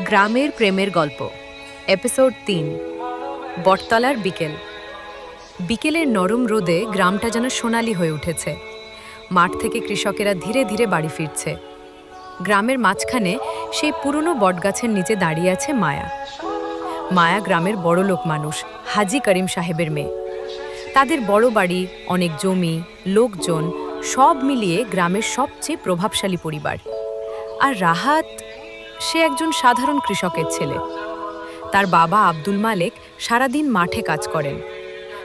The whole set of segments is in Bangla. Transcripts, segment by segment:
গ্রামের প্রেমের গল্প এপিসোড ৩ বটতলার বিকেল। বিকেলের নরম রোদে গ্রামটা যেন সোনালি হয়ে উঠেছে। মাঠ থেকে কৃষকেরা ধীরে ধীরে বাড়ি ফিরছে। গ্রামের মাঝখানে সেই পুরনো বটগাছের নিচে দাঁড়িয়ে আছে মায়া। মায়া গ্রামের বড়লোক মানুষ, হাজি করিম সাহেবের মেয়ে। তাদের বড় বাড়ি, অনেক জমি, লোকজন, সব মিলিয়ে গ্রামের সবচেয়ে প্রভাবশালী পরিবার। আর রাহাত, সে একজন সাধারণ কৃষকের ছেলে। তার বাবা আব্দুল মালেক সারাদিন মাঠে কাজ করেন।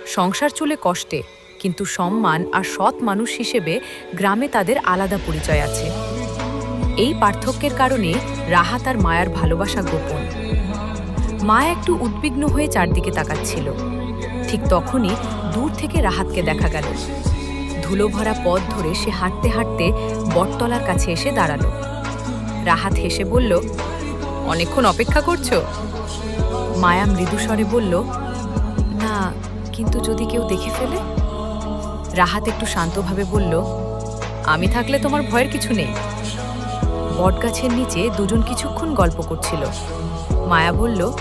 সংসার চলে কষ্টে, কিন্তু সম্মান আর সৎ মানুষ হিসেবে গ্রামে তাদের আলাদা পরিচয় আছে। এই পার্থক্যের কারণে রাহাত আর মায়ার ভালোবাসা গোপন। মায়া একটু উদ্বিগ্ন হয়ে চারদিকে তাকাচ্ছিল। ঠিক তখনই দূর থেকে রাহাতকে দেখা গেল। ধুলো ভরা পথ ধরে সে হাঁটতে হাঁটতে বটতলার কাছে এসে দাঁড়ালো। রাহাত হেসে বলল, অনেকক্ষণ অপেক্ষা করছো? মায়া মৃদুস্বরে বলল, না, কিন্তু যদি কেউ দেখে ফেলে? রাহাত একটু শান্তভাবে বলল, আমি থাকলে তোমার ভয়ের কিছু নেই। বটগাছের নিচে দুজন কিছুক্ষণ গল্প করছিল। মায়া বলল,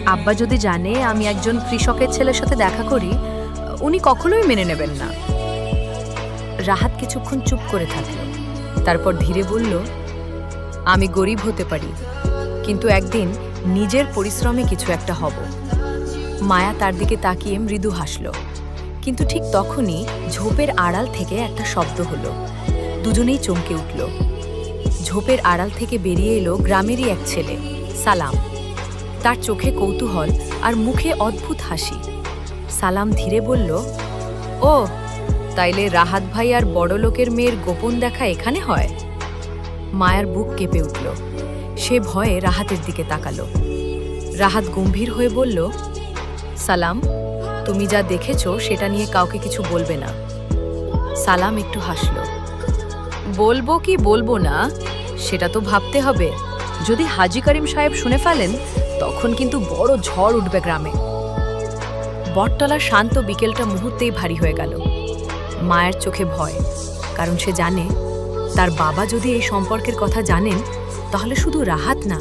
আব্বা যদি জানে আমি একজন কৃষকের ছেলের সাথে দেখা করি, উনি কখনোই মেনে নেবেন না। রাহাত কিছুক্ষণ চুপ করে থাকল, তারপর ধীরে বলল, আমি গরিব হতে পারি, কিন্তু একদিন নিজের পরিশ্রমে কিছু একটা হব। মায়া তার দিকে তাকিয়ে মৃদু হাসল। কিন্তু ঠিক তখনই ঝোপের আড়াল থেকে একটা শব্দ হলো। দুজনেই চমকে উঠল। ঝোপের আড়াল থেকে বেরিয়ে এলো গ্রামেরই এক ছেলে, সালাম। তার চোখে কৌতূহল আর মুখে অদ্ভুত হাসি। সালাম ধীরে বলল, ও, তাইলে রাহাত ভাই আর বড়লোকের মেয়ের গোপন দেখা এখানে হয়? মায়ার বুক কেঁপে উঠল। সে ভয়ে রাহাতের দিকে তাকালো। রাহাত গম্ভীর হয়ে বলল, সালাম, তুমি যা দেখেছো সেটা নিয়ে কাউকে কিছু বলবে না। সালাম একটু হাসল। বলবো কি বলবো না সেটা তো ভাবতে হবে। যদি হাজি করিম সাহেব শুনে ফেলেন, তখন কিন্তু বড় ঝড় উঠবে গ্রামে। বটতলার শান্ত বিকেলটা মুহূর্তেই ভারী হয়ে গেল। মায়ের চোখে ভয়, কারণ সে জানে তার বাবা যদি এই সম্পর্কের কথা জানেন, তাহলে শুধু রাহাত না,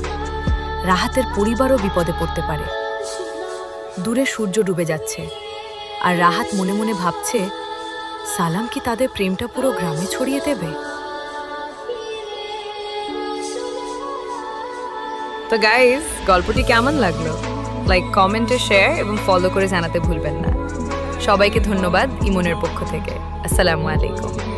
রাহাতের পরিবারও বিপদে পড়তে পারে। দূরে সূর্য ডুবে যাচ্ছে, আর রাহাত মনে মনে ভাবছে, সালাম কি তাদের প্রেমটা পুরো গ্রামে ছড়িয়ে দেবে? তো গাইস, গল্পটি কেমন লাগলো? লাইক, কমেন্টে শেয়ার এবং ফলো করে জানাতে ভুলবেন না। সবাইকে ধন্যবাদ ইমনের পক্ষ থেকে। আসসালামু আলাইকুম।